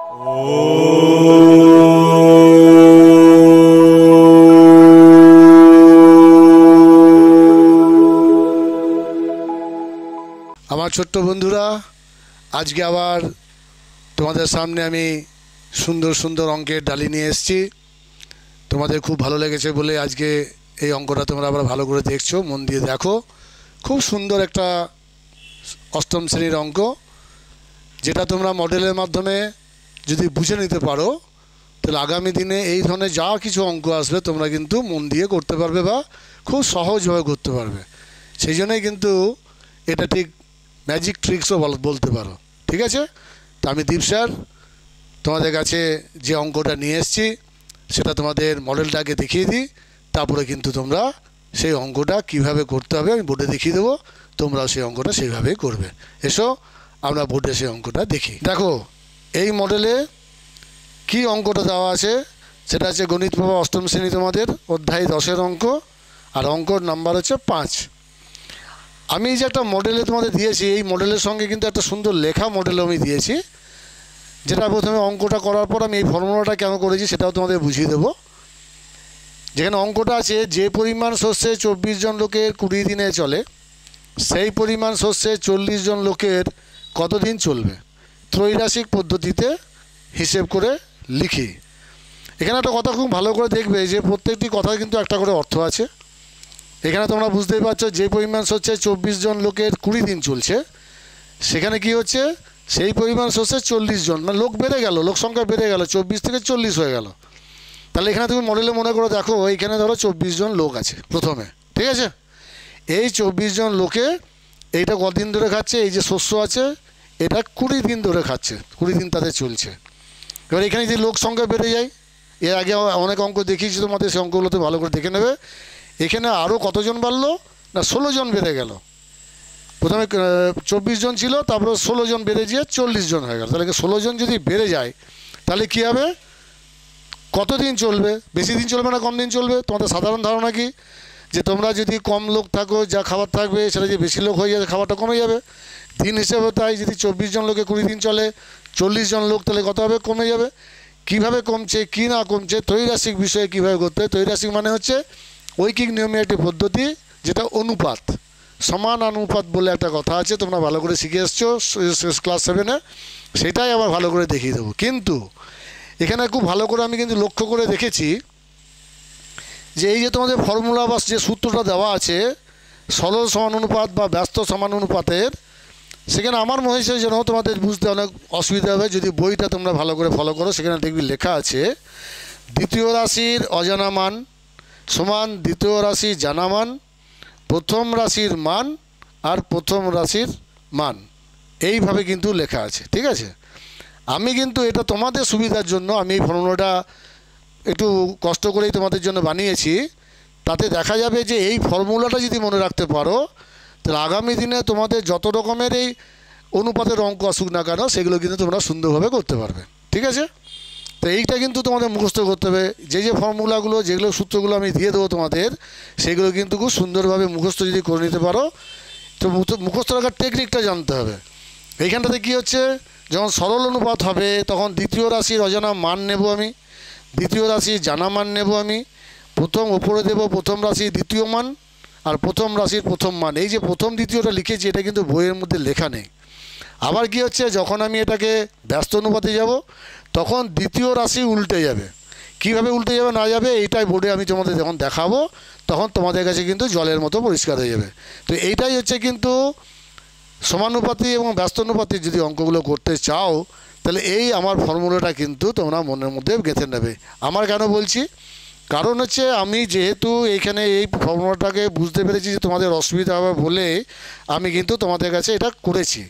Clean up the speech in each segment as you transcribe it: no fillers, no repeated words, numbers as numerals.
আমার ছোট্ট বন্ধুরা, আজকে আবার তোমাদের সামনে আমি সুন্দর সুন্দর অঙ্কের ডালি নিয়ে এসেছি। তোমাদের খুব ভালো লেগেছে বলে আজকে এই অঙ্কটা তোমরা আবার ভালো করে দেখছো, মন দিয়ে দেখো। খুব সুন্দর একটা অষ্টম শ্রেণীর অঙ্ক, যেটা তোমরা মডেলের মাধ্যমে যদি বুঝে নিতে পারো তাহলে আগামী দিনে এই ধরনের যা কিছু অঙ্ক আসবে তোমরা কিন্তু মন দিয়ে করতে পারবে বা খুব সহজভাবে করতে পারবে। সেই জন্যই কিন্তু এটা ঠিক ম্যাজিক ট্রিক্সও বলতে পারো। ঠিক আছে, তো আমি দীপ স্যার তোমাদের কাছে যে অঙ্কটা নিয়ে এসেছি সেটা তোমাদের মডেলটাকে দেখিয়ে দিই, তারপরে কিন্তু তোমরা সেই অঙ্কটা কিভাবে করতে হবে আমি বোর্ডে দেখিয়ে দেবো, তোমরাও সেই অঙ্কটা সেইভাবেই করবে। এসো আমরা বোর্ডে সেই অঙ্কটা দেখি। দেখো এই মডেলে কি অঙ্কটা দেওয়া আছে, সেটা হচ্ছে গণিত প্রভা অষ্টম শ্রেণী তোমাদের অধ্যায় 10-এর অঙ্ক, আর অঙ্কর নাম্বার হচ্ছে 5। আমি যে একটা মডেলে তোমাদের দিয়েছি, এই মডেলের সঙ্গে কিন্তু একটা সুন্দর লেখা মডেলও আমি দিয়েছি, যেটা প্রথমে অঙ্কটা করার পর আমি এই ফর্মুলাটা কেন করেছি সেটাও তোমাদের বুঝিয়ে দেবো। যেখানে অঙ্কটা আছে, যে পরিমাণ শস্যে 24 জন লোকের 20 দিনে চলে, সেই পরিমাণ শস্যে 40 জন লোকের কতদিন চলবে, ত্রৈরাশিক পদ্ধতিতে হিসেব করে লিখি। এখানে একটা কথা খুব ভালো করে দেখবে যে প্রত্যেকটি কথা কিন্তু একটা করে অর্থ আছে। এখানে তোমরা বুঝতেই পারছো, যে পরিমাণ শস্যে 24 জন লোকের 20 দিন চলছে, সেখানে কি হচ্ছে, সেই পরিমাণ শস্যে 40 জন, মানে লোক বেড়ে গেল, লোক সংখ্যা বেড়ে গেল, 24 থেকে 40 হয়ে গেল। তাহলে এখানে তুমি মডেলে মনে করে দেখো, এইখানে ধরো 24 জন লোক আছে প্রথমে, ঠিক আছে। এই 24 জন লোকে এইটা কদিন ধরে খাচ্ছে, এই যে শস্য আছে এটা 20 দিন ধরে খাচ্ছে, 20 দিন তাদের চলছে। এবার এখানে যদি লোক সংখ্যা বেড়ে যায়, এর আগে অনেক অঙ্ক দেখিয়েছি তোমাদের, সেই অঙ্কগুলোতে ভালো করে দেখে নেবে। এখানে আরও কতজন বাড়লো না, 16 জন বেড়ে গেল। প্রথমে 24 জন ছিল, তারপরে 16 জন বেড়ে গিয়ে 40 জন হয়ে গেল। তাহলে 16 জন যদি বেড়ে যায় তাহলে কী হবে, কতদিন চলবে, বেশি দিন চলবে না কম দিন চলবে? তোমাদের সাধারণ ধারণা কি, যে তোমরা যদি কম লোক থাকো, যা খাবার থাকবে সেটা যদি বেশি লোক হয়ে যাবে খাবারটা কমে যাবে। দিন হিসেবে তাই, যদি 24 জন লোকে 20 দিন চলে, 40 জন লোক, তাহলে কত হবে, কমে যাবে। কিভাবে কমছে কি না কমছে, ত্রৈরাশিক বিষয়ে কীভাবে করতে হয়। ত্রৈরাশিক মানে হচ্ছে ঐকিক নিয়মের একটি পদ্ধতি, যেটা অনুপাত, সমান অনুপাত বলে একটা কথা আছে, তোমরা ভালো করে শিখে এসছো ক্লাস 7-এ, সেটাই আবার ভালো করে দেখিয়ে দেবো। কিন্তু এখানে খুব ভালো করে আমি কিন্তু লক্ষ্য করে দেখেছি যে এই যে তোমাদের ফর্মুলা বা যে সূত্রটা দেওয়া আছে সরল সমানুপাত বা ব্যস্ত সমানুপাতের, সেখানে আমার মনে হয়েছে যেন তোমাদের বুঝতে অনেক অসুবিধা হবে। যদি বইটা তোমরা ভালো করে ফলো করো, সেখানে দেখবি লেখা আছে দ্বিতীয় রাশির অজানা মান সমান দ্বিতীয় রাশির জানা মান, প্রথম রাশির মান আর প্রথম রাশির মান, এইভাবে কিন্তু লেখা আছে। ঠিক আছে, আমি কিন্তু এটা তোমাদের সুবিধার জন্য আমি এই ফর্মুলাটা একটু কষ্ট করেই তোমাদের জন্য বানিয়েছি। তাতে দেখা যাবে যে এই ফর্মুলাটা যদি মনে রাখতে পারো, তাহলে আগামী দিনে তোমাদের যত রকমের এই অনুপাতের অঙ্ক আসুক না কেন, সেগুলো কিন্তু তোমরা সুন্দরভাবে করতে পারবে। ঠিক আছে, তো এইটা কিন্তু তোমাদের মুখস্থ করতে হবে। যে যে ফর্মুলাগুলো, যেগুলো সূত্রগুলো আমি দিয়ে দেবো তোমাদের, সেগুলো কিন্তু খুব সুন্দরভাবে মুখস্থ যদি করে নিতে পারো, তো মুখস্থ রাখার টেকনিকটা জানতে হবে। এইখানটাতে কী হচ্ছে, যখন সরল অনুপাত হবে তখন দ্বিতীয় রাশির অজানা মান নেব আমি, দ্বিতীয় রাশির জানা মান নেব আমি, প্রথম ওপরে দেব প্রথম রাশির দ্বিতীয় মান আর প্রথম রাশির প্রথম মান। এই যে প্রথম দ্বিতীয়টা লিখেছি, এটা কিন্তু বইয়ের মধ্যে লেখা নেই। আবার কি হচ্ছে, যখন আমি এটাকে ব্যস্ত অনুপাতে যাব তখন দ্বিতীয় রাশি উল্টে যাবে। কিভাবে উল্টে যাবে না যাবে এইটাই বোর্ডে আমি তোমাদের যখন দেখাবো, তখন তোমাদের কাছে কিন্তু জলের মতো পরিষ্কার হয়ে যাবে। তো এইটাই হচ্ছে কিন্তু সমানুপাতি এবং ব্যস্ত অনুপাতি যদি অঙ্কগুলো করতে চাও, তাহলে এই আমার ফর্মুলাটা কিন্তু তোমরা মনের মধ্যে গেঁথে নেবে। আমার কেন বলছি, কারণ হচ্ছে আমি যেহেতু এইখানে এই ফর্মুলাটাকে বুঝতে পেরেছি যে তোমাদের অসুবিধা হবে বলে আমি কিন্তু তোমাদের কাছে এটা করেছি,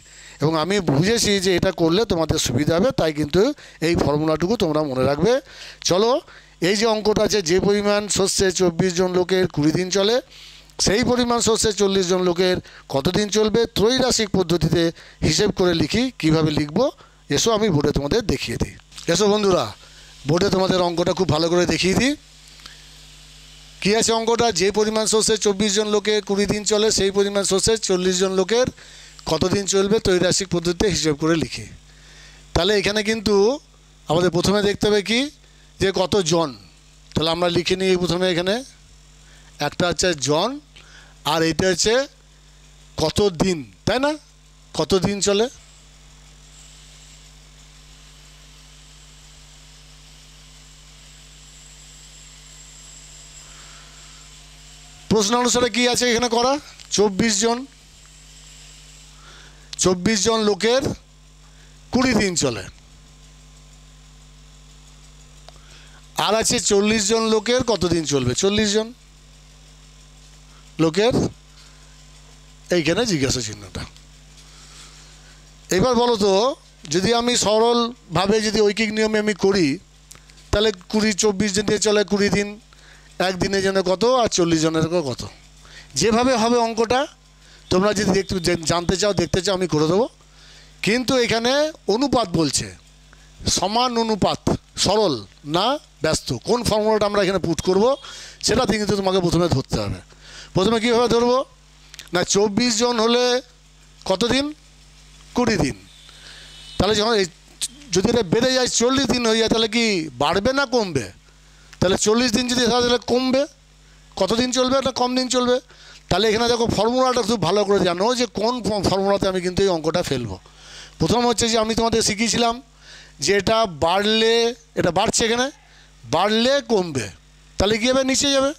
এবং আমি বুঝেছি যে এটা করলে তোমাদের সুবিধা হবে, তাই কিন্তু এই ফর্মুলাটুকু তোমরা মনে রাখবে। চলো, এই যে অঙ্কটা আছে, যে পরিমাণ শস্যে 24 জন লোকের 20 দিন চলে, সেই পরিমাণ শস্যে 40 জন লোকের কতদিন চলবে, ত্রৈরাশিক পদ্ধতিতে হিসেব করে লিখি। কিভাবে লিখবো এসো আমি বোর্ডে তোমাদের দেখিয়ে দিই। এসো বন্ধুরা, বোর্ডে তোমাদের অঙ্কটা খুব ভালো করে দেখিয়ে দিই। কী আছে অঙ্কটা, যে পরিমাণ শস্যে 24 জন লোকের 20 দিন চলে, সেই পরিমাণ শস্যে 40 জন লোকের কতদিন চলবে, ত্রৈরাশিক পদ্ধতিতে হিসেব করে লিখি। তাহলে এখানে কিন্তু আমাদের প্রথমে দেখতে হবে কি যে কত জন। তাহলে আমরা লিখে নিই প্রথমে এখানে একটা হচ্ছে জন, আর এটা হচ্ছে কত দিন, তাই না? কত দিন চলে। প্রশ্ন অনুসারে কি আছে এখানে করা? 24 জন, 24 জন লোকের 20 দিন চলে। আর আছে 40 জন লোকের কত দিন চলবে? 40 জন লোকের এইখানে জিজ্ঞাসা চিহ্নটা। এবার বলো তো, যদি আমি সরলভাবে যদি ঐকিক নিয়মে আমি করি, তাহলে 24 দিন দিয়ে চলে 20 দিন, একদিনের জন্য কত, আর 40 জনের কত। যেভাবে হবে অঙ্কটা তোমরা যদি জানতে চাও, দেখতে চাও, আমি করে দেবো। কিন্তু এখানে অনুপাত বলছে, সমান অনুপাত, সরল না ব্যস্ত। কোন ফর্মুলাটা আমরা এখানে পুট করব সেটা কিন্তু তোমাকে প্রথমে ধরতে হবে। প্রথমে কীভাবে ধরবো না, 24 জন হলে কত দিন? 20 দিন। তাহলে যখন যদি এটা বেড়ে যায় 40 দিন হয়ে যায়, তাহলে কি বাড়বে না কমবে? তাহলে 40 দিন যদি থাকে তাহলে কমবে। কত দিন চলবে? এটা কম দিন চলবে। তাহলে এখানে দেখো ফর্মুলাটা খুব ভালো করে জানো যে কোন ফর্মুলাতে আমি কিন্তু এই অঙ্কটা ফেলবো। প্রথম হচ্ছে যে আমি তোমাদের শিখিয়েছিলাম যে এটা বাড়লে, এটা বাড়ছে, এখানে বাড়লে কমবে, তাহলে কী হবে? নিচে যাবে।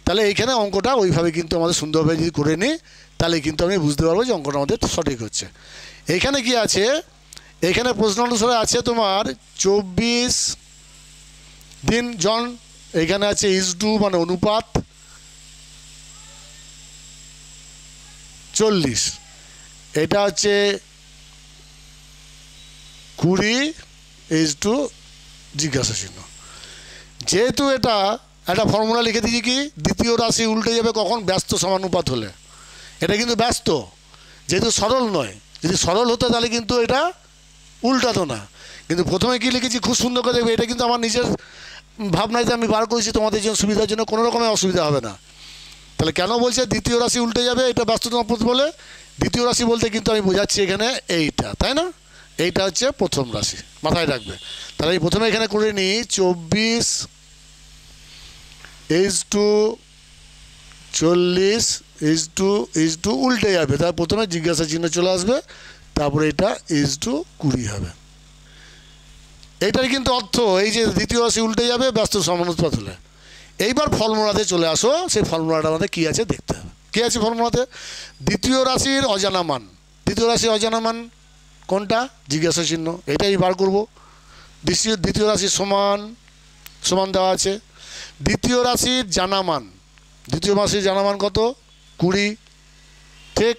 তাহলে এইখানে অঙ্কটা ওইভাবে কিন্তু আমাদের সুন্দরভাবে যদি করে নিই, তাহলে কিন্তু আমি বুঝতে পারবো যে অঙ্কটা আমাদের সঠিক হচ্ছে। এইখানে কি আছে? এইখানে প্রশ্ন অনুসারে আছে তোমার 24 দিন জন, এইখানে আছে ইজটু মানে অনুপাত 40, এটা হচ্ছে 20 ইজটু জিজ্ঞাসা চিহ্ন। যেহেতু এটা একটা ফর্মুলা লিখে দিয়েছি কি, দ্বিতীয় রাশি উল্টে যাবে কখন? ব্যস্ত সমানুপাত হলে। এটা কিন্তু ব্যস্ত, যেহেতু সরল নয়। যদি সরল হতো তাহলে কিন্তু এটা উল্টাতো না। কিন্তু প্রথমে কি লিখেছি খুব সুন্দর করে দেখবে, এটা কিন্তু আমার নিজের ভাবনায় যে আমি বার করেছি তোমাদের জন্য সুবিধার জন্য, কোনো রকমের অসুবিধা হবে না। তাহলে কেন বলছে দ্বিতীয় রাশি উল্টে যাবে? এটা ব্যস্ত সমানুপাত বলে। দ্বিতীয় রাশি বলতে কিন্তু আমি বোঝাচ্ছি এখানে এইটা, তাই না? এইটা হচ্ছে প্রথম রাশি, মাথায় রাখবে। তাহলে আমি প্রথমে এখানে করে নিই 24 ইজটু 40 ইজটু উল্টে যাবে, তার প্রথমে জিজ্ঞাসা চিহ্ন চলে আসবে, তারপরে এটা ইজটু 20 হবে। এইটার কিন্তু অর্থ এই যে দ্বিতীয় রাশি উল্টে যাবে ব্যস্ত সমানুপাত হলে। এইবার ফর্মুলাতে চলে আসো, সেই ফর্মুলাটা আমাদের কী আছে দেখতে হবে। কী আছে ফর্মুলাতে? দ্বিতীয় রাশির অজানা মান। দ্বিতীয় রাশির অজানা মান কোনটা? জিজ্ঞাসা চিহ্ন, এটাই বার করব। দ্বিতীয় রাশির সমান সমান দেওয়া আছে। দ্বিতীয় রাশির জানা মান, দ্বিতীয় রাশির জানা মান কত? 20, ঠিক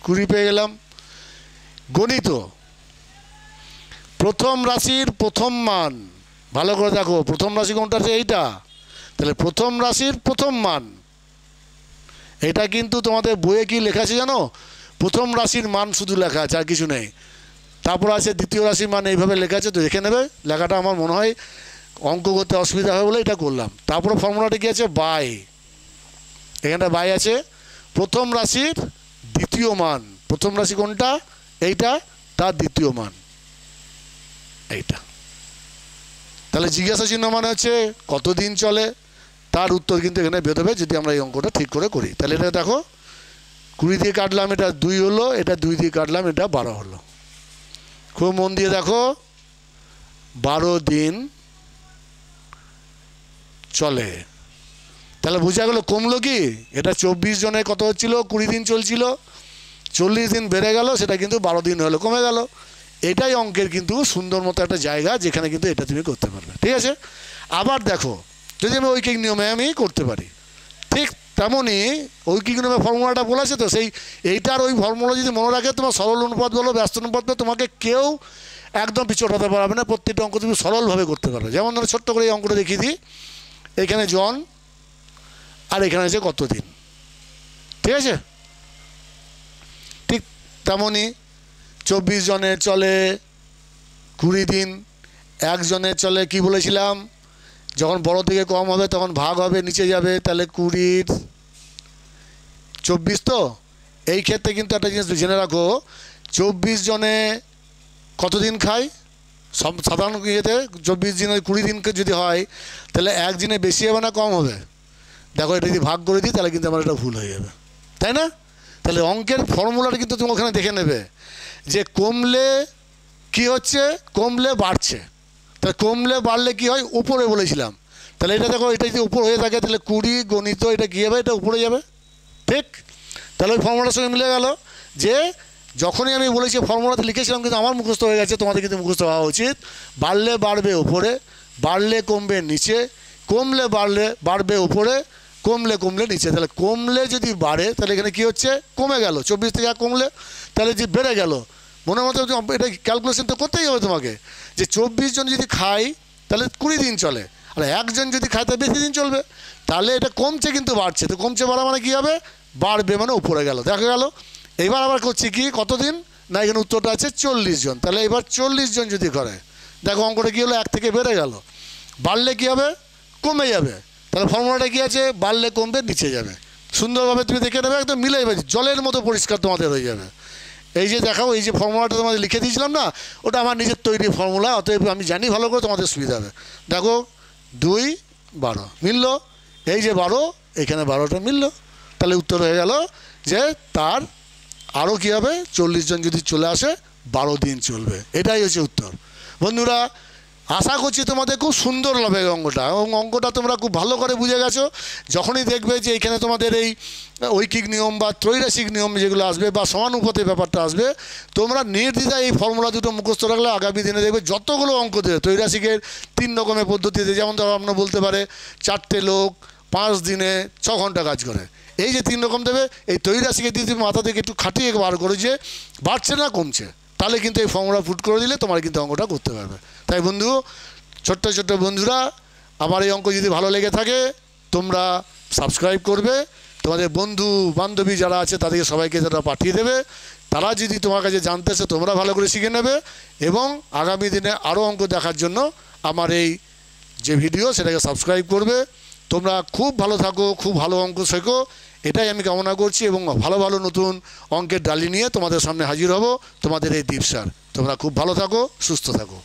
20 পেয়ে গেলাম। গণিত প্রথম রাশির প্রথম মান, ভালো করে দেখো প্রথম রাশি কোনটা আছে? এইটা। তাহলে প্রথম রাশির প্রথম মান, এটা কিন্তু তোমাদের বইয়ে কি লেখা আছে জানো? প্রথম রাশির মান শুধু লেখা আছে, আর কিছু নেই। তারপর আছে দ্বিতীয় রাশির মান, এইভাবে লেখা আছে, তো দেখে নেবে। লেখাটা আমার মনে হয় অঙ্ক করতে অসুবিধা হবে বলে এটা করলাম। তারপরে ফর্মুলাটা কি আছে? বাই, এখানটা বাই আছে। প্রথম রাশির দ্বিতীয় মান, প্রথম রাশি কোনটা? এইটা, তার দ্বিতীয় মান এইটা। তাহলে জিজ্ঞাসা চিহ্ন মানে হচ্ছে কতদিন চলে, তার উত্তর কিন্তু এখানে বেরোবে যদি আমরা এই অঙ্কটা ঠিক করে করি। তাহলে এটা দেখো 20 দিয়ে কাটলাম, এটা 2 হলো, এটা 2 দিয়ে কাটলাম, এটা 12 হলো। খুব মন দিয়ে দেখো, 12 দিন চলে। তাহলে বোঝা গেল কমলো কি? এটা 24 জনের কত হচ্ছিল? 20 দিন চলছিল, 40 দিন বেড়ে গেল, সেটা কিন্তু 12 দিন হলো, কমে গেল। এটাই অঙ্কের কিন্তু সুন্দর মতো একটা জায়গা, যেখানে কিন্তু এটা তুমি করতে পারবে। ঠিক আছে? আবার দেখো, যদি আমি ঐকিক নিয়মে আমি করতে পারি, ঠিক তেমনই ঐকিক নিয়মে ফর্মুলাটা বলেছে, তো সেই এইটার ওই ফর্মুলা যদি মনে রাখে, তোমার সরল অনুপাত বলো ব্যস্ত অনুপাত বলো, তোমাকে কেউ একদম পিছনে হতে পারবে না। প্রত্যেকটা অঙ্ক তুমি সরলভাবে করতে পারবে। যেমন ধরো ছোট্ট করে এই অঙ্কটা দেখিয়ে দিই, এখানে জন আর এখানে আছে কত দিন, ঠিক আছে? ঠিক তেমনই 24 জনের চলে 20 দিন, একজনের চলে কি বলেছিলাম? যখন বড় থেকে কম হবে তখন ভাগ হবে, নিচে যাবে, তাহলে 20 24। তো এই ক্ষেত্রে কিন্তু একটা জিনিস জেনে রাখো, 24 জনে কতদিন খায়? সাধারণ ইয়েতে 24 দিন 20 দিনকে যদি হয় তাহলে একদিনে বেশি হবে না কম হবে? দেখো এটা যদি ভাগ করে দিই তাহলে কিন্তু আমার এটা ভুল হয়ে যাবে, তাই না? তাহলে অঙ্কের ফর্মুলাটা কিন্তু তুমি ওখানে দেখে নেবে যে কমলে কি হচ্ছে, কমলে বাড়ছে। তাহলে কমলে বাড়লে কি হয়, উপরে বলেছিলাম। তাহলে এটা দেখো, এটা যদি উপর হয়ে থাকে তাহলে 20 গণিত এটা কী হবে, এটা উপরে যাবে, ঠিক? তাহলে ওই ফর্মুলার সঙ্গে মিলে গেল যে যখনই আমি বলেছি ফর্মুলাতে লিখেছিলাম কিন্তু আমার মুখস্থ হয়ে গেছে, তোমাদের কিন্তু মুখস্থ হওয়া উচিত। বাড়লে বাড়বে উপরে, বাড়লে কমবে নিচে, কমলে বাড়বে উপরে, কমলে নিচে। তাহলে কমলে যদি বাড়ে তাহলে এখানে কী হচ্ছে, কমে গেল। 24 থেকে কমলে তাহলে যে বেড়ে গেল। মনের মতো এটা ক্যালকুলেশন তো করতেই হবে তোমাকে যে 24 জন যদি খায় তাহলে 20 দিন চলে, আর একজন যদি খায় তাহলে বেশি দিন চলবে। তাহলে এটা কমছে কিন্তু বাড়ছে, তো কমছে বাড়া মানে কী হবে, বাড়বে মানে উপরে গেল, দেখা গেল। এবার আবার করছি কি, কতদিন না, এখানে উত্তরটা আছে 40 জন। তাহলে এবার 40 জন যদি করে, দেখো অঙ্কটা কী হলো, 1 থেকে বেড়ে গেল। বাড়লে কী হবে, কমে যাবে। তাহলে ফর্মুলাটা কী আছে, বাড়লে কমবে নিচে যাবে। সুন্দরভাবে তুমি দেখে নেবে, একদম মিলে যাবে, জলের মতো পরিষ্কার তোমাদের হয়ে যাবে। এই যে দেখাও, এই যে ফর্মুলাটা তোমাদের লিখে দিয়েছিলাম না, ওটা আমার নিজের তৈরি ফর্মুলা, অতএব আমি জানি ভালো করে, তোমাদের সুবিধা হবে। দেখো 2 12 মিলল, এই যে 12 এখানে 12টা মিলল। তাহলে উত্তর হয়ে গেল যে তার আরও কী হবে, 40 জন যদি চলে আসে 12 দিন চলবে। এটাই হচ্ছে উত্তর। বন্ধুরা, আশা করছি তোমাদের খুব সুন্দর লাগবে এই অঙ্কটা, এবং অঙ্কটা তোমরা খুব ভালো করে বুঝে গেছো। যখনই দেখবে যে এখানে তোমাদের এই ঐকিক নিয়ম বা ত্রৈরাসিক নিয়ম যেগুলো আসবে বা সমানুপাতের ব্যাপারটা আসবে, তোমরা নির্দ্বিধায় এই ফর্মুলা দুটো মুখস্থ রাখলে আগামী দিনে দেখবে যতগুলো অঙ্ক দেবে ত্রৈরাসিকের 3 রকমের পদ্ধতিতে, যেমন ধরো আমরা বলতে পারে 4টে লোক 5 দিনে 6 ঘন্টা কাজ করে, এই যে 3 রকম দেবে, এই ত্রৈরাসিকের দিয়ে তুমি মাথা থেকে একটু খাটিয়ে বার করো যে বাড়ছে না কমছে, তাহলে কিন্তু এই ফর্মুলা ফুট করে দিলে তোমার কিন্তু অঙ্কটা করতে পারবে। তাই বন্ধু, ছোট্ট ছোট্ট বন্ধুরা, আমার এই অঙ্ক যদি ভালো লেগে থাকে তোমরা সাবস্ক্রাইব করবে, তোমাদের বন্ধু বান্ধবী যারা আছে তাদেরকে সবাইকে তারা পাঠিয়ে দেবে। তারা যদি তোমার কাছে জানতে আসে তোমরা ভালো করে শিখে নেবে, এবং আগামী দিনে আরও অঙ্ক দেখার জন্য আমার এই যে ভিডিও সেটাকে সাবস্ক্রাইব করবে। তোমরা খুব ভালো থাকো, খুব ভালো অঙ্ক শেখো, এটাই আমি কামনা করছি, এবং ভালো ভালো নতুন অঙ্কের ডালি নিয়ে তোমাদের সামনে হাজির হব, তোমাদের এই দীপ স্যার। তোমরা খুব ভালো থাকো, সুস্থ থাকো।